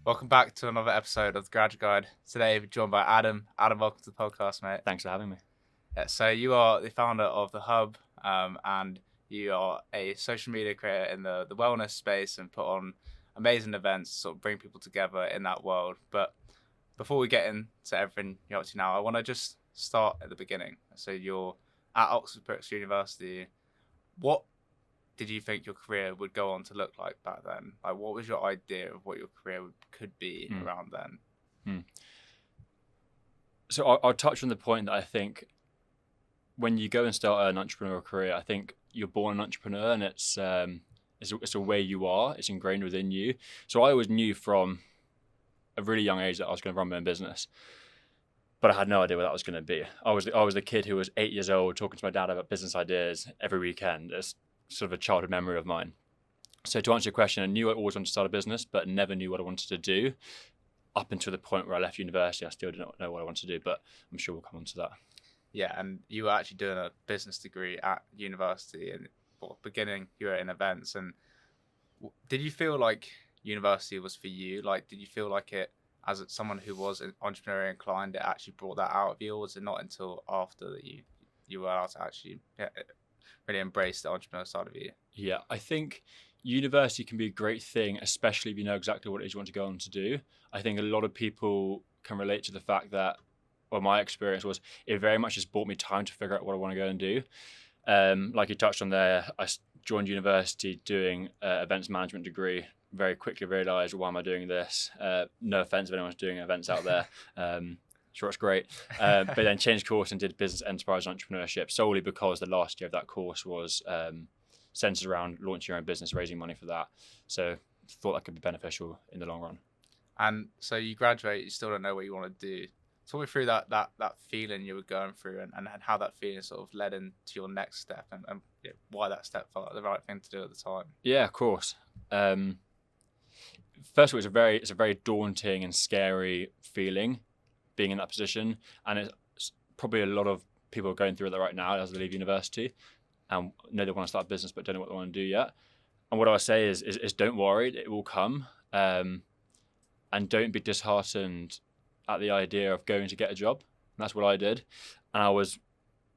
Welcome back to another episode of the Graduate Guide. Today we're joined by Adam. Adam, welcome to the podcast, mate. Thanks for having me. Yeah, so you are the founder of The Hub, and you are a social media creator in the wellness space and put on amazing events to sort of bring people together in that world. But before we get into everything you're up to now, I want to just start at the beginning. So you're at Oxford Brookes University. What did you think your career would go on to look like back then? Like, what was your idea of what your career could be around then? So I'll touch on the point that I think when you go and start an entrepreneurial career, I think you're born an entrepreneur, and it's a way you are. It's ingrained within you. So I always knew from a really young age that I was going to run my own business, but I had no idea what that was going to be. I was the kid who was 8 years old talking to my dad about business ideas every weekend. It's sort of a childhood memory of mine. So to answer your question, I knew I always wanted to start a business, but never knew what I wanted to do. Up until the point where I left university, I still didn't know what I wanted to do, but I'm sure we'll come on to that. Yeah, and you were actually doing a business degree at university, and beginning you were in events. And did you feel like university was for you? Like, did you feel like it, as someone who was entrepreneurially inclined, it actually brought that out of you, or was it not until after that you were able to actually really embrace the entrepreneur side of you? Yeah, I think university can be a great thing, especially if you know exactly what it is you want to go on to do. I think a lot of people can relate to the fact that, well, my experience was it very much just bought me time to figure out what I want to go and do. Like you touched on there, I joined university doing an events management degree. Very quickly realised, why am I doing this? No offence if anyone's doing events out there. Sure, it's great. But then changed course and did business enterprise entrepreneurship solely because the last year of that course was centered around launching your own business, raising money for that. So thought that could be beneficial in the long run. And so you graduate, you still don't know what you want to do. Talk me through that feeling you were going through and how that feeling sort of led into your next step and why that step felt like the right thing to do at the time. Yeah, of course. First of all, it's a very daunting and scary feeling being in that position, and it's probably a lot of people are going through that right now as they leave university and know they want to start a business but don't know what they want to do yet. And what I would say is don't worry, it will come, and don't be disheartened at the idea of going to get a job. And that's what I did, and I was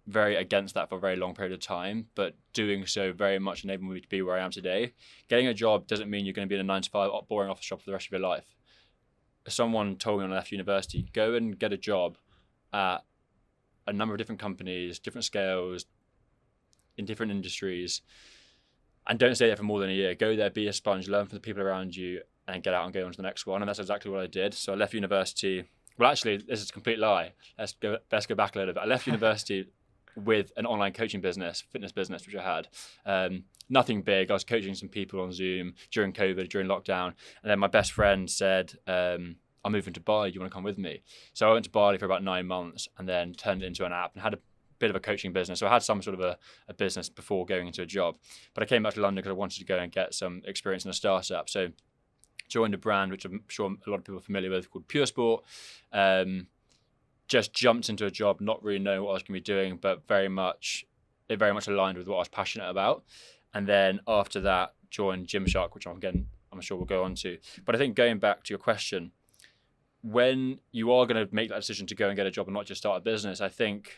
very against that for a very long period of time, but doing so very much enabled me to be where I am today. Getting a job doesn't mean you're going to be in a 9-to-5 boring office job for the rest of your life. Someone told me when I left university, go and get a job at a number of different companies, different scales, in different industries, and don't stay there for more than a year. Go there, be a sponge, learn from the people around you, and get out and go on to the next one. And that's exactly what I did. So I left university. Well, actually, this is a complete lie. Let's go back a little bit. I left university with an online coaching business, fitness business, which I had. Nothing big. I was coaching some people on Zoom during COVID, during lockdown. And then my best friend said, I'm moving to Bali. Do you want to come with me? So I went to Bali for about 9 months and then turned it into an app and had a bit of a coaching business. So I had some sort of a business before going into a job. But I came back to London because I wanted to go and get some experience in a startup. So joined a brand, which I'm sure a lot of people are familiar with, called Pure Sport. Just jumped into a job, not really knowing what I was going to be doing, but it very much aligned with what I was passionate about. And then after that, joined Gymshark, which I'm sure we'll go on to. But I think going back to your question, when you are going to make that decision to go and get a job and not just start a business, I think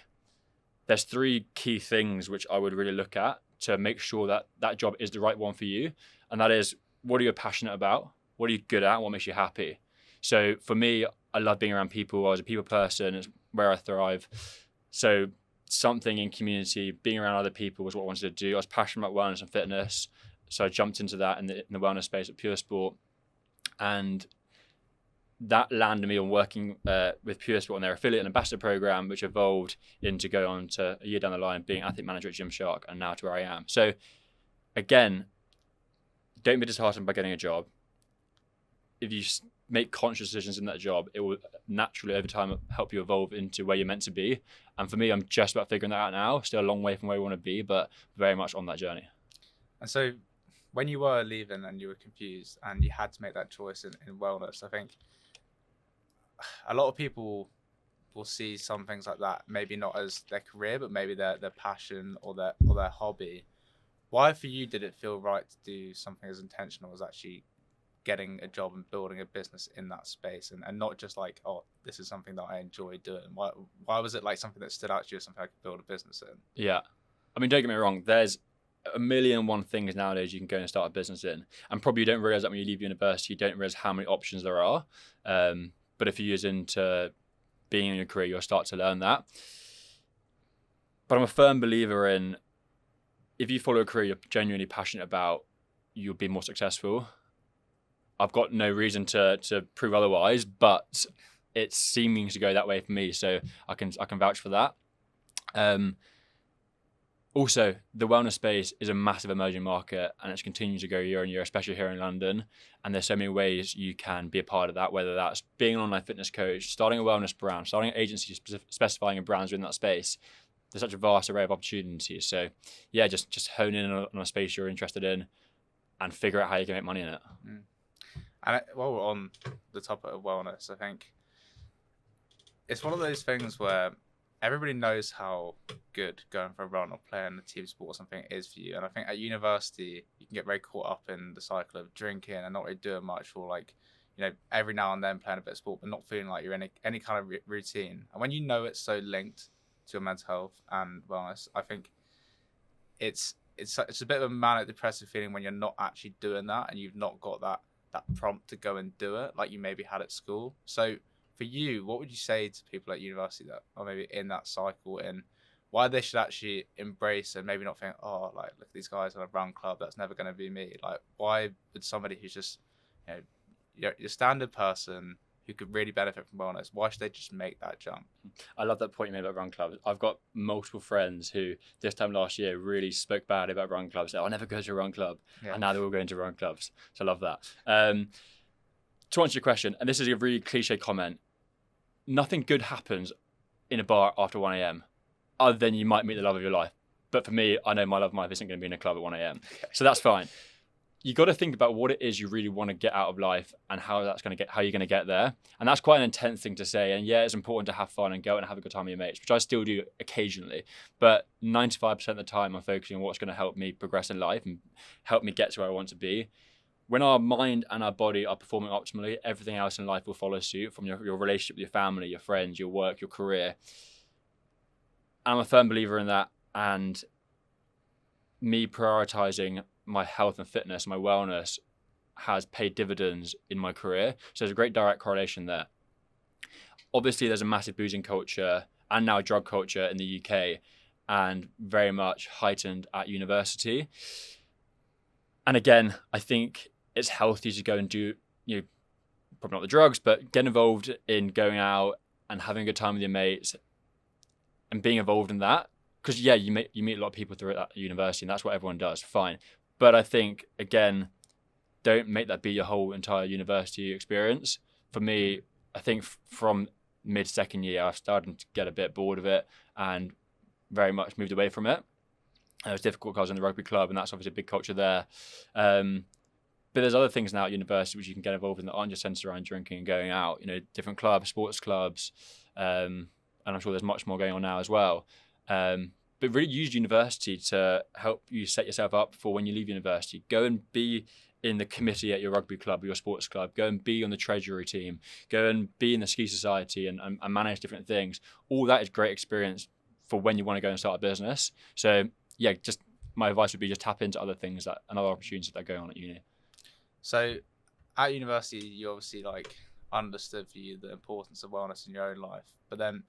there's 3 key things which I would really look at to make sure that that job is the right one for you. And that is, what are you passionate about? What are you good at? What makes you happy? So for me, I love being around people. I was a people person. It's where I thrive. So something in community, being around other people was what I wanted to do. I was passionate about wellness and fitness. So I jumped into that in the wellness space at Pure Sport. And that landed me on working with Pure Sport on their affiliate and ambassador program, which evolved into go on to a year down the line being athlete manager at Gymshark and now to where I am. So again, don't be disheartened by getting a job. If you make conscious decisions in that job, it will naturally over time help you evolve into where you're meant to be. And for me, I'm just about figuring that out now. Still a long way from where we want to be, but very much on that journey. And so when you were leaving and you were confused and you had to make that choice in wellness, I think a lot of people will see some things like that, maybe not as their career, but maybe their passion or their hobby. Why for you did it feel right to do something as intentional as actually getting a job and building a business in that space, and not just like, oh, this is something that I enjoy doing? Why was it like something that stood out to you as something I could build a business in? Yeah. I mean, don't get me wrong, there's a million and one things nowadays you can go and start a business in. And probably you don't realize that when you leave university, you don't realize how many options there are. But if you're into being in your career, you'll start to learn that. But I'm a firm believer in, if you follow a career you're genuinely passionate about, you'll be more successful. I've got no reason to prove otherwise, but it's seeming to go that way for me. So I can vouch for that. Also, the wellness space is a massive emerging market, and it's continuing to go year on year, especially here in London. And there's so many ways you can be a part of that, whether that's being an online fitness coach, starting a wellness brand, starting an agency specifying in brands within that space. There's such a vast array of opportunities. So yeah, just hone in on a space you're interested in and figure out how you can make money in it. And while we're on the topic of wellness, I think it's one of those things where everybody knows how good going for a run or playing a team sport or something is for you. And I think at university, you can get very caught up in the cycle of drinking and not really doing much, or like, you know, every now and then playing a bit of sport, but not feeling like you're in any kind of routine. And when you know it's so linked to your mental health and wellness, I think it's a bit of a manic depressive feeling when you're not actually doing that and you've not got that prompt to go and do it like you maybe had at school. So for you, what would you say to people at university that are maybe in that cycle, and why they should actually embrace and maybe not think, oh, like, look at these guys in a run club, that's never going to be me? Like, why would somebody who's just, you know, your standard person who could really benefit from wellness, why should they just make that jump? I love that point you made about run clubs. I've got multiple friends who this time last year really spoke bad about run clubs. I'll never go to a run club. Yeah. And now they're all going to run clubs. So I love that. To answer your question, and this is a really cliche comment, nothing good happens in a bar after 1 a.m. other than you might meet the love of your life. But for me, I know my love of my life isn't going to be in a club at 1 a.m. So that's fine. You got to think about what it is you really want to get out of life and how you're going to get there. And that's quite an intense thing to say. And yeah, it's important to have fun and go and have a good time with your mates, which I still do occasionally. But 95% of the time, I'm focusing on what's going to help me progress in life and help me get to where I want to be. When our mind and our body are performing optimally, everything else in life will follow suit, from your relationship with your family, your friends, your work, your career. I'm a firm believer in that. And me prioritizing my health and fitness, my wellness, has paid dividends in my career. So there's a great direct correlation there. Obviously, there's a massive boozing culture and now a drug culture in the UK, and very much heightened at university. And again, I think it's healthy to go and do, probably not the drugs, but get involved in going out and having a good time with your mates and being involved in that. Because yeah, you meet a lot of people through at university, and that's what everyone does. Fine. But I think, again, don't make that be your whole entire university experience. For me, I think from mid-second year, I started to get a bit bored of it and very much moved away from it. It was difficult because I was in the rugby club, and that's obviously a big culture there. But there's other things now at university which you can get involved in that aren't just centered around drinking and going out. Different clubs, sports clubs, and I'm sure there's much more going on now as well. But really use university to help you set yourself up for when you leave university. Go and be in the committee at your rugby club or your sports club. Go and be on the treasury team. Go and be in the ski society and manage different things. All that is great experience for when you want to go and start a business. So yeah, just my advice would be just tap into other things and other opportunities that are going on at uni. So at university, you obviously understood for you the importance of wellness in your own life, but then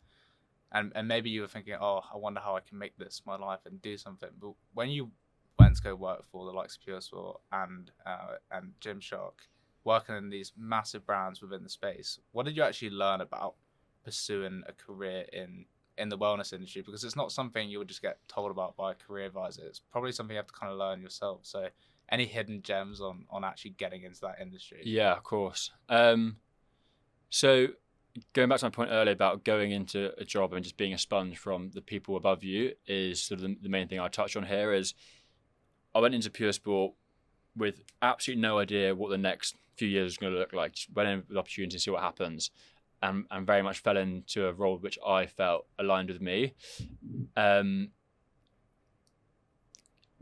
and maybe you were thinking, oh, I wonder how I can make this my life and do something. But when you went to go work for the likes of Pure Sport and Gymshark, working in these massive brands within the space, what did you actually learn about pursuing a career in the wellness industry? Because it's not something you would just get told about by a career advisor. It's probably something you have to kind of learn yourself. So any hidden gems on actually getting into that industry? Yeah, of course. So going back to my point earlier about going into a job and just being a sponge from the people above you is sort of the main thing I touch on here. Is I went into Pure Sport with absolutely no idea what the next few years was going to look like. Just went in with the opportunity to see what happens, and very much fell into a role which I felt aligned with me.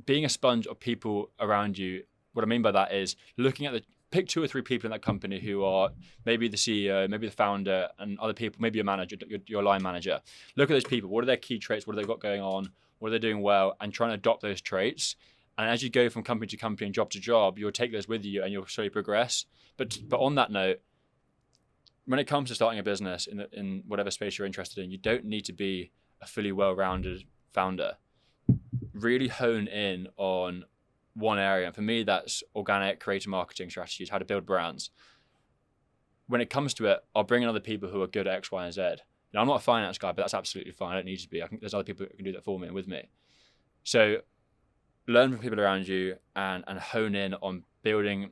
Being a sponge of people around you, what I mean by that is looking at pick 2 or 3 people in that company who are maybe the CEO, maybe the founder, and other people, maybe your manager, your line manager. Look at those people. What are their key traits? What have they got going on? What are they doing well? And try and adopt those traits. And as you go from company to company and job to job, you'll take those with you and you'll slowly progress. But on that note, when it comes to starting a business in whatever space you're interested in, you don't need to be a fully well-rounded founder. Really hone in on one area. And for me, that's organic creative marketing strategies, how to build brands. When it comes to it, I'll bring in other people who are good at X, Y, and Z. Now, I'm not a finance guy, but that's absolutely fine. I don't need to be. I think there's other people who can do that for me and with me. So learn from people around you and hone in on building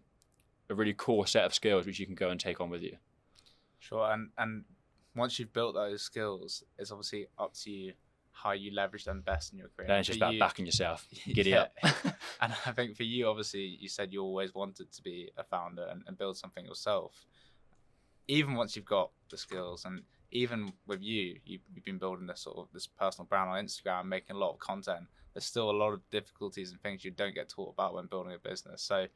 a really core set of skills which you can go and take on with you. Sure, and once you've built those skills, it's obviously up to you how you leverage them best in your career. Then it's just about backing yourself. Giddy up. And I think for you, obviously, you said you always wanted to be a founder and build something yourself. Even once you've got the skills, and even with you've been building this personal brand on Instagram, making a lot of content, there's still a lot of difficulties and things you don't get taught about when building a business. So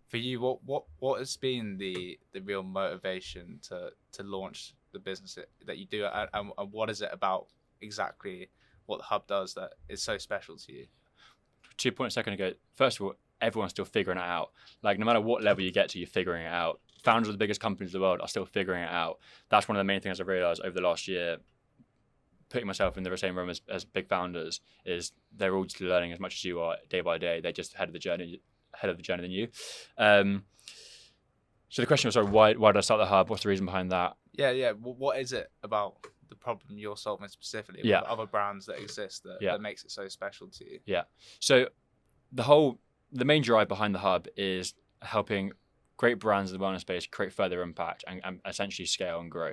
for you, what has been the real motivation to launch the business that you do, and what is it about exactly what the Hub does that is so special to you? 2 points a second ago, first of all, everyone's still figuring it out. Like, no matter what level you get to, you're figuring it out. Founders of the biggest companies in the world are still figuring it out. That's one of the main things I've realized over the last year, putting myself in the same room as big founders, is they're all just learning as much as you are day by day. They're just ahead of the journey than you. So the question was, sorry, why did I start the Hub? What's the reason behind that? Yeah. What is it about the problem you're solving specifically with other brands that exist that makes it so special to you? Yeah. So the main drive behind the Hub is helping great brands in the wellness space create further impact and essentially scale and grow.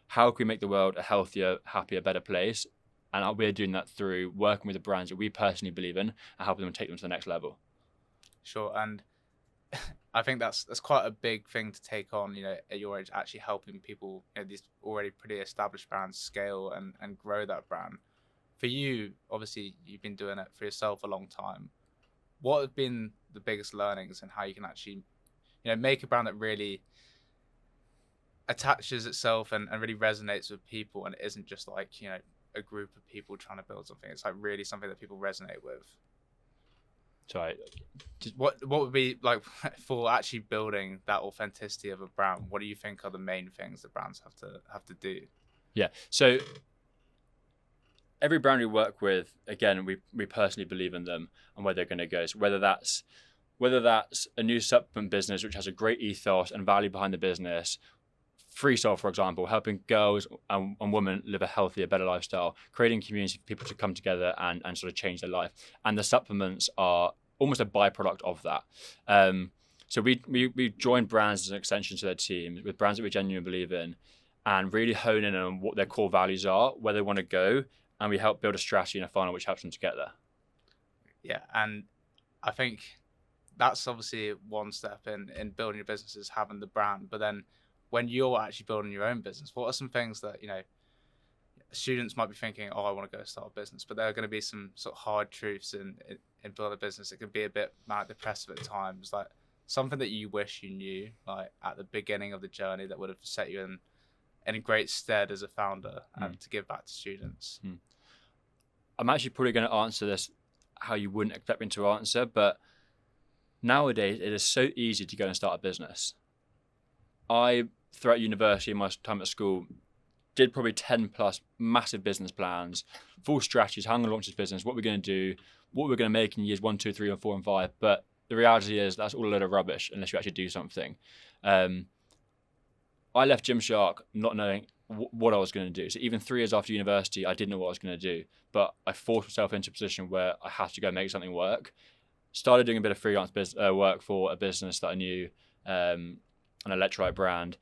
How can we make the world a healthier, happier, better place? And we're doing that through working with the brands that we personally believe in and helping them take them to the next level. Sure, and I think that's quite a big thing to take on, at your age, actually helping people, these already pretty established brands scale and grow that brand. For you, obviously, you've been doing it for yourself a long time. What have been the biggest learnings and how you can actually, make a brand that really attaches itself and really resonates with people, and it isn't just like, a group of people trying to build something. It's like really something that people resonate with. Sorry. What would be like for actually building that authenticity of a brand? What do you think are the main things that brands have to do? Yeah. So every brand we work with, again, we personally believe in them and where they're going to go. So whether that's a new supplement business which has a great ethos and value behind the business, Freestyle, for example, helping girls and women live a healthier, better lifestyle, creating community for people to come together and sort of change their life. And the supplements are almost a byproduct of that. So we join brands as an extension to their team with brands that we genuinely believe in and really hone in on what their core values are, where they want to go, and we help build a strategy and a funnel which helps them to get there. Yeah, and I think that's obviously one step in building your business is having the brand, but then when you're actually building your own business, what are some things that, students might be thinking, I want to go start a business, but there are going to be some sort of hard truths in building a business. It can be a bit manic depressive at times, like something that you wish you knew, like at the beginning of the journey that would have set you in a great stead as a founder and to give back to students. I'm actually probably going to answer this how you wouldn't expect me to answer, but nowadays it is so easy to go and start a business. Throughout university and my time at school, did probably 10 plus massive business plans, full strategies, how I'm going to launch this business, what we're going to do, what we're going to make in years 1, 2, 3, 4, and 5. But the reality is that's all a load of rubbish unless you actually do something. I left Gymshark not knowing what I was going to do. So even 3 years after university, I didn't know what I was going to do. But I forced myself into a position where I had to go make something work. Started doing a bit of freelance work for a business that I knew, an electrolyte brand,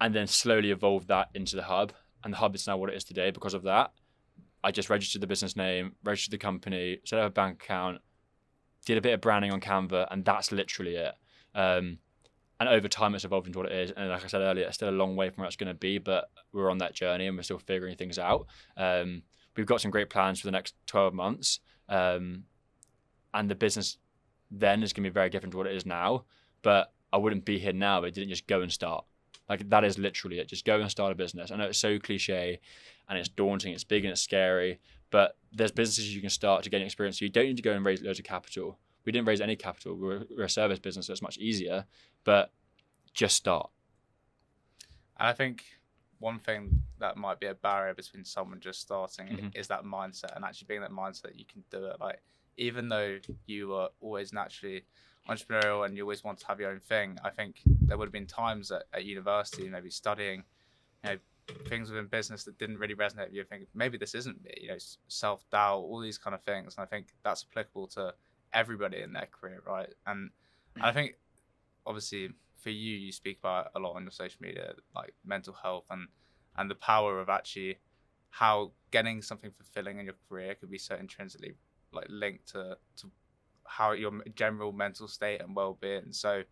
and then slowly evolved that into the Hub. And the Hub is now what it is today because of that. I just registered the business name, registered the company, set up a bank account, did a bit of branding on Canva, and that's literally it. And over time, it's evolved into what it is. And like I said earlier, it's still a long way from where it's going to be, but we're on that journey and we're still figuring things out. We've got some great plans for the next 12 months. And the business then is going to be very different to what it is now. But I wouldn't be here now, but I didn't just go and start. Like, that is literally it. Just go and start a business. I know it's so cliche and it's daunting, it's big and it's scary, but there's businesses you can start to gain experience. So you don't need to go and raise loads of capital. We didn't raise any capital. We're a service business, so it's much easier, but just start. And I think one thing that might be a barrier between someone just starting is that mindset, and actually being that mindset you can do it. Like, even though you are always naturally entrepreneurial and you always want to have your own thing, I think there would have been times at university, maybe studying, things within business that didn't really resonate with you. Think maybe this isn't me, self-doubt, all these kind of things. And I think that's applicable to everybody in their career, right? And I think obviously for you, you speak about a lot on your social media, like mental health and the power of actually how getting something fulfilling in your career could be so intrinsically like linked to how your general mental state and well-being. So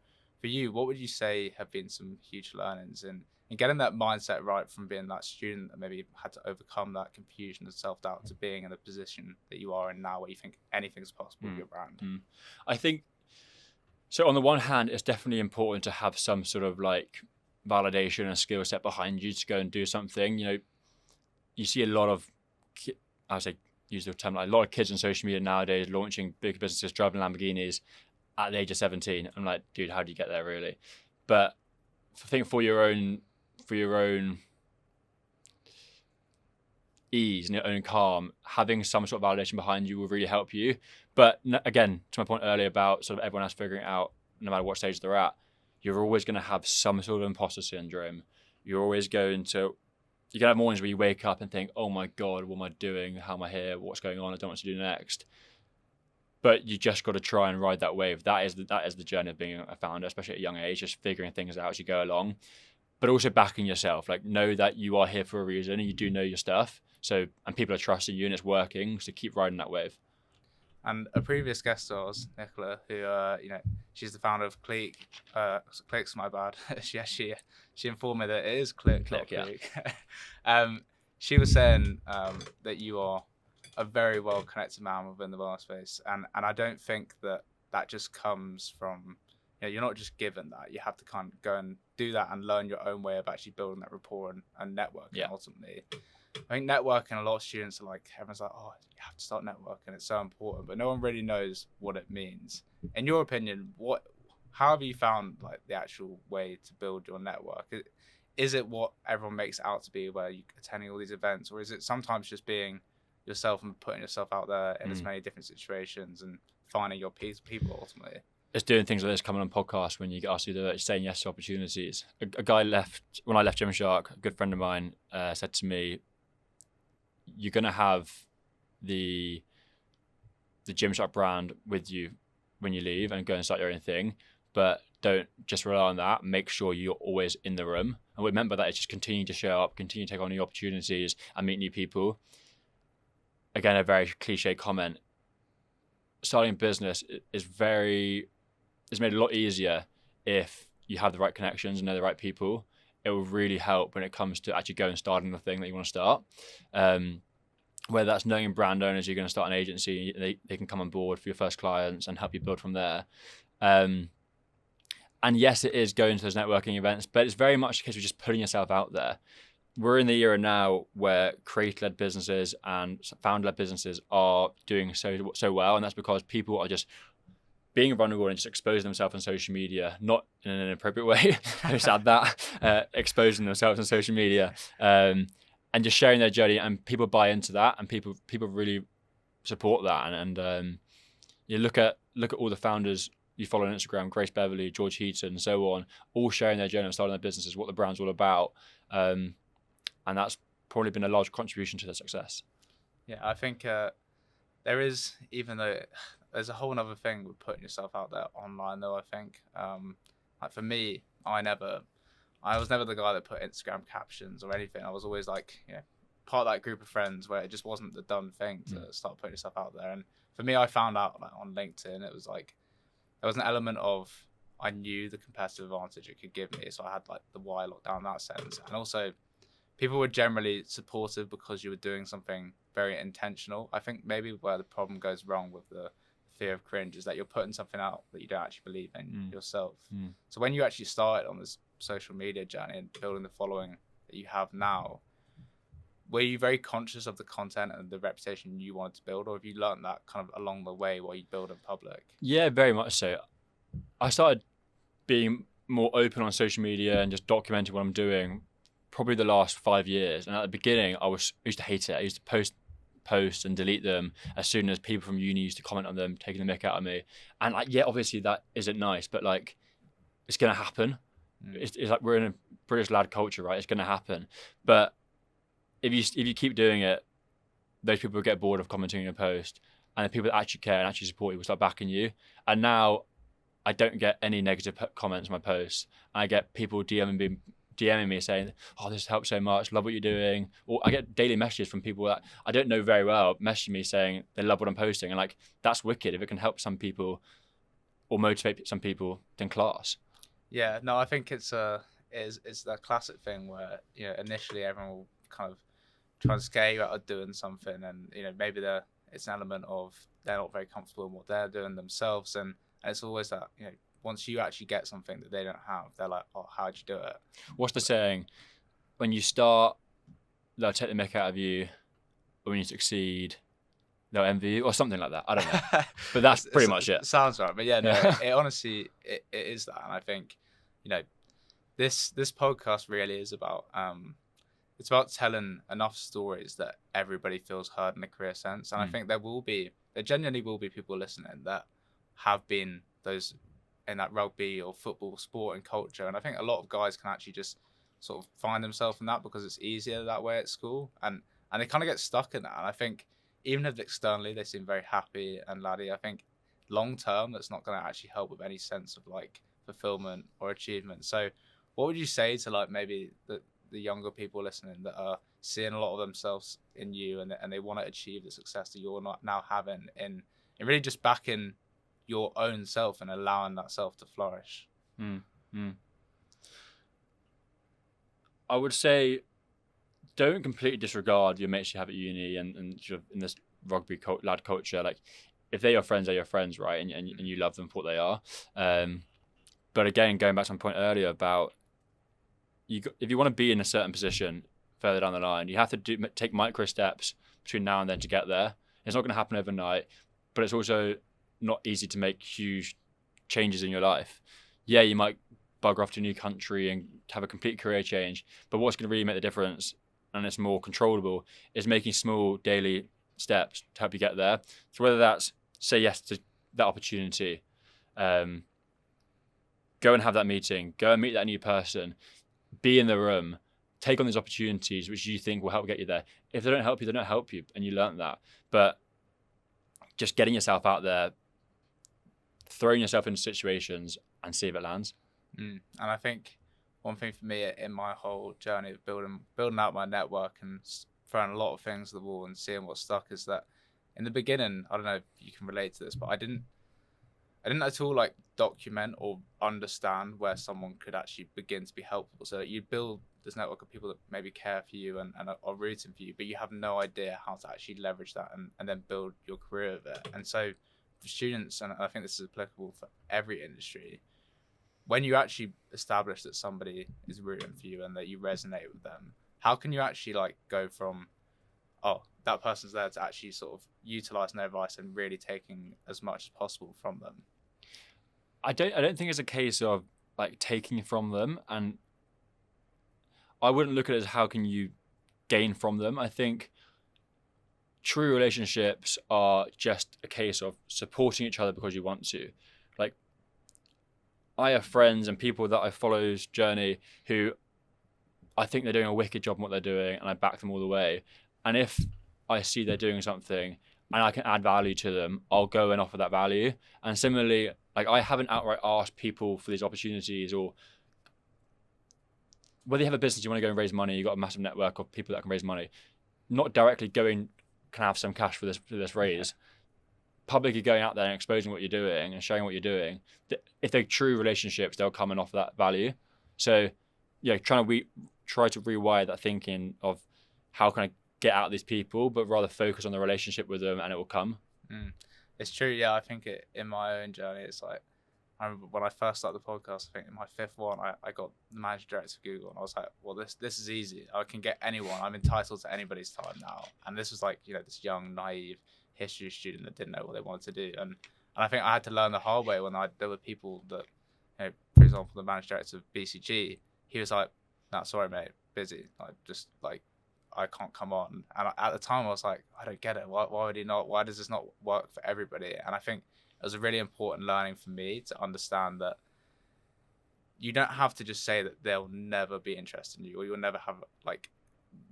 for you, what would you say have been some huge learnings in getting that mindset right from being that student that maybe had to overcome that confusion and self-doubt to being in the position that you are in now, where you think anything's possible with your brand? I think, so on the one hand, it's definitely important to have some sort of like validation and skill set behind you to go and do something. You see a lot of, I would say, use the term, like a lot of kids on social media nowadays launching big businesses, driving Lamborghinis at the age of 17. I'm like, dude, how do you get there really? But I think for your own ease and your own calm, having some sort of validation behind you will really help you. But again, to my point earlier about sort of everyone else figuring it out, no matter what stage they're at, you're always going to have some sort of imposter syndrome. You're going to have mornings where you wake up and think, oh my God, what am I doing? How am I here? What's going on? I don't know what to do next. But you just got to try and ride that wave. That is the journey of being a founder, especially at a young age, just figuring things out as you go along. But also backing yourself. Like, know that you are here for a reason and you do know your stuff. So, and people are trusting you and it's working. So keep riding that wave. And a previous guest of ours, Nicola, who she's the founder of Click. Click's my bad. she informed me that it is Click, not Click. Yeah. She was saying that you are a very well connected man within the wellness space, and I don't think that just comes from, you're not just given that. You have to kind of go and do that and learn your own way of actually building that rapport and networking ultimately. I think networking, a lot of students are like, everyone's like, oh, you have to start networking, it's so important, but no one really knows what it means. In your opinion, how have you found like the actual way to build your network? Is it what everyone makes it out to be, where you're attending all these events, or is it sometimes just being yourself and putting yourself out there in as many different situations and finding your people ultimately? It's doing things like this, coming on podcasts when you get asked to do that, saying yes to opportunities. A guy when I left Gymshark, a good friend of mine said to me, you're going to have the Gymshark brand with you when you leave and go and start your own thing, but don't just rely on that. Make sure you're always in the room. And remember that it's just continue to show up, continue to take on new opportunities and meet new people. Again, a very cliche comment. Starting a business is made a lot easier if you have the right connections and know the right people. It will really help when it comes to actually going and starting the thing that you want to start. Whether that's knowing brand owners, you're going to start an agency, they can come on board for your first clients and help you build from there. And yes, it is going to those networking events, but it's very much a case of just putting yourself out there. We're in the era now where creator-led businesses and founder-led businesses are doing so well, and that's because people are just being vulnerable and just exposing themselves on social media, not in an inappropriate way. I just add that, exposing themselves on social media, and just sharing their journey, and people buy into that, and people really support that. And you look at all the founders you follow on Instagram, Grace Beverly, George Heaton, and so on, all sharing their journey of starting their businesses, what the brand's all about, and that's probably been a large contribution to their success. Yeah, I think there is, even though there's a whole other thing with putting yourself out there online, though. I think, like for me, I was never the guy that put Instagram captions or anything. I was always like, part of that group of friends where it just wasn't the done thing to start putting yourself out there. And for me, I found out like on LinkedIn, it was like there was an element of, I knew the competitive advantage it could give me, so I had like the why locked down in that sense, and also people were generally supportive because you were doing something very intentional. I think maybe where the problem goes wrong with the fear of cringe is that you're putting something out that you don't actually believe in yourself. Mm. So when you actually started on this social media journey and building the following that you have now, were you very conscious of the content and the reputation you wanted to build, or have you learned that kind of along the way while you build in public? Yeah, very much so. I started being more open on social media and just documenting what I'm doing probably the last 5 years. And at the beginning, I used to hate it. I used to post and delete them as soon as people from uni used to comment on them, taking the mick out of me. And like, yeah, obviously that isn't nice, but like, it's gonna happen. It's like we're in a British lad culture, right? It's gonna happen. But if you keep doing it, those people will get bored of commenting on your post, and the people that actually care and actually support you will start backing you. And now I don't get any negative comments on my posts. I get people DMing me saying, "Oh, this helps so much. Love what you're doing." Or I get daily messages from people that I don't know very well messaging me saying they love what I'm posting, and like, that's wicked. If it can help some people or motivate some people, then class. Yeah, no, I think it's that classic thing where, you know, initially everyone will kind of try to scare you out of doing something, and, you know, maybe it's an element of they're not very comfortable in what they're doing themselves, and it's always that, you know, once you actually get something that they don't have, they're like, "Oh, how'd you do it?" What's the saying? When you start, they'll take the mick out of you, but when you succeed, they'll envy you, or something like that. I don't know, but that's pretty much it. Sounds right, but yeah, no, it honestly it is that, and I think, you know, this podcast really is about it's about telling enough stories that everybody feels heard in a career sense, and I think there genuinely will be people listening that have been those in that rugby or football sport and culture, and I think a lot of guys can actually just sort of find themselves in that because it's easier that way at school, and they kind of get stuck in that. And I think even if externally they seem very happy and laddie, I think long term that's not going to actually help with any sense of like fulfillment or achievement. So what would you say to like maybe the younger people listening that are seeing a lot of themselves in you, and they want to achieve the success that you're not now having in really just backing your own self and allowing that self to flourish? I would say don't completely disregard your mates you have at uni and sort of in this rugby lad culture. Like, if they're your friends, they're your friends, right? And you love them for what they are. But again, going back to my point earlier about if you want to be in a certain position further down the line, you have to take micro steps between now and then to get there. It's not going to happen overnight, but it's also not easy to make huge changes in your life. Yeah, you might bugger off to a new country and have a complete career change, but what's going to really make the difference, and it's more controllable, is making small daily steps to help you get there. So whether that's say yes to that opportunity, go and have that meeting, go and meet that new person, be in the room, take on these opportunities which you think will help get you there. If they don't help you, they don't help you, and you learn that. But just getting yourself out there, throwing yourself into situations and see if it lands. And I think one thing for me in my whole journey of building out my network and throwing a lot of things at the wall and seeing what stuck is that in the beginning, I don't know if you can relate to this, but I didn't at all like document or understand where someone could actually begin to be helpful. So that you build this network of people that maybe care for you and are rooting for you, but you have no idea how to actually leverage that and then build your career with it. And so for students, and I think this is applicable for every industry, when you actually establish that somebody is rooting for you and that you resonate with them, how can you actually like go from, oh, that person's there, to actually sort of utilizing their advice and really taking as much as possible from them? I don't think it's a case of like taking from them, and I wouldn't look at it as how can you gain from them. I think true relationships are just a case of supporting each other because you want to. Like, I have friends and people that I follow's journey who I think they're doing a wicked job in what they're doing, and I back them all the way. And if I see they're doing something and I can add value to them, I'll go and offer that value. And similarly, like, I haven't outright asked people for these opportunities, or whether you have a business, you want to go and raise money, you've got a massive network of people that can raise money, not directly going, can I have some cash for this raise? Publicly going out there and exposing what you're doing and showing what you're doing. If they're true relationships, they'll come and offer that value. So, yeah, try to rewire that thinking of how can I get out of these people, but rather focus on the relationship with them, and it will come. It's true. Yeah, I think in my own journey, it's like, I remember when I first started the podcast, I think in my fifth one, I got the managing director of Google, and I was like, well, this is easy. I can get anyone. I'm entitled to anybody's time now. And this was like, this young, naive history student that didn't know what they wanted to do. And I think I had to learn the hard way when there were people that, for example, the managing director of BCG, he was like, no, sorry, mate, busy. Like, just like, I can't come on. And at the time, I was like, I don't get it. Why would he not? Why does this not work for everybody? And I think it was a really important learning for me to understand that you don't have to just say that they'll never be interested in you, or you'll never have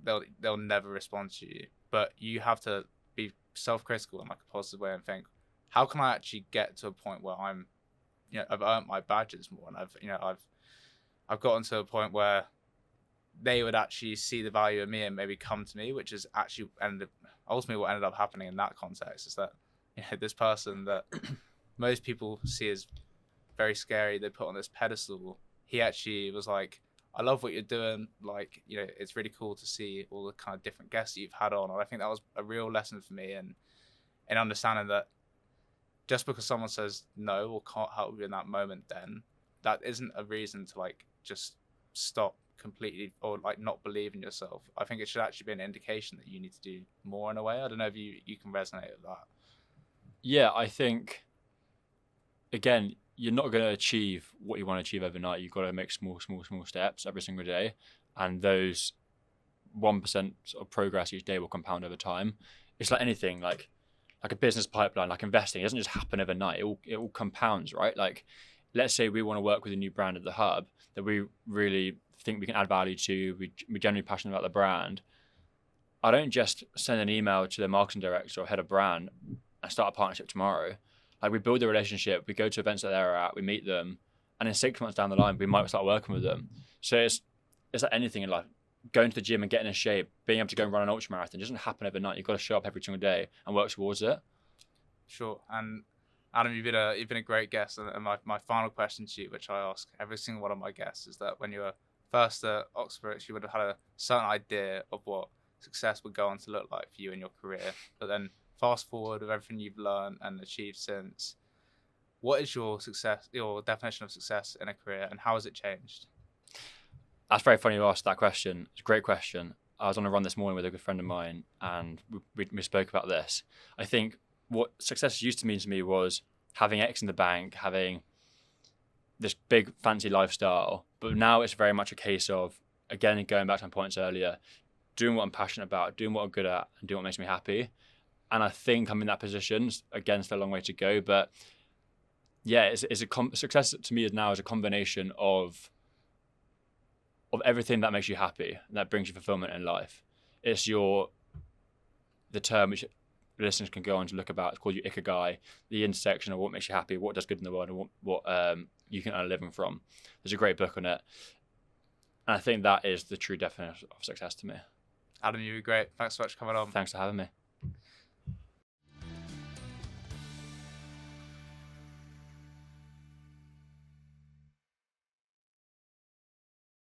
they'll never respond to you. But you have to be self-critical in like a positive way and think, how can I actually get to a point where I'm, I've earned my badges more, and I've gotten to a point where they would actually see the value of me and maybe come to me, which is actually ultimately what ended up happening in that context is that this person that most people see as very scary, they put on this pedestal, he actually was like, I love what you're doing. Like, it's really cool to see all the kind of different guests that you've had on. And I think that was a real lesson for me in understanding that just because someone says no or can't help you in that moment, then that isn't a reason to like just stop completely or like not believe in yourself. I think it should actually be an indication that you need to do more in a way. I don't know if you can resonate with that. Yeah, I think, again, you're not going to achieve what you want to achieve overnight. You've got to make small steps every single day. And those 1% sort of progress each day will compound over time. It's like anything, like a business pipeline, like investing. It doesn't just happen overnight. It all compounds, right? Like, let's say we want to work with a new brand at The Hub that we really think we can add value to. We're genuinely passionate about the brand. I don't just send an email to the marketing director or head of brand and start a partnership tomorrow. Like, we build a relationship, we go to events that they're at, we meet them, and in 6 months down the line, we might start working with them. So it's like anything in life. Going to the gym and getting in shape, being able to go and run an ultra marathon, doesn't happen overnight. You've got to show up every single day and work towards it. Sure. And Adam, you've been a great guest. And my final question to you, which I ask every single one of my guests, is that when you were first at Oxford, you would have had a certain idea of what success would go on to look like for you in your career. But then fast forward with everything you've learned and achieved since, what is your definition of success in a career, and how has it changed? That's very funny you asked that question. It's a great question. I was on a run this morning with a good friend of mine, and we spoke about this. I think what success used to mean to me was having X in the bank, having this big fancy lifestyle. But now it's very much a case of, again, going back to my points earlier, doing what I'm passionate about, doing what I'm good at, and doing what makes me happy. And I think I'm in that position. Again, still a long way to go. But yeah, success to me now is a combination of everything that makes you happy and that brings you fulfillment in life. It's the term which listeners can go on to look about. It's called your ikigai, the intersection of what makes you happy, what does good in the world, and what you can earn a living from. There's a great book on it. And I think that is the true definition of success to me. Adam, you were great. Thanks so much for coming on. Thanks for having me.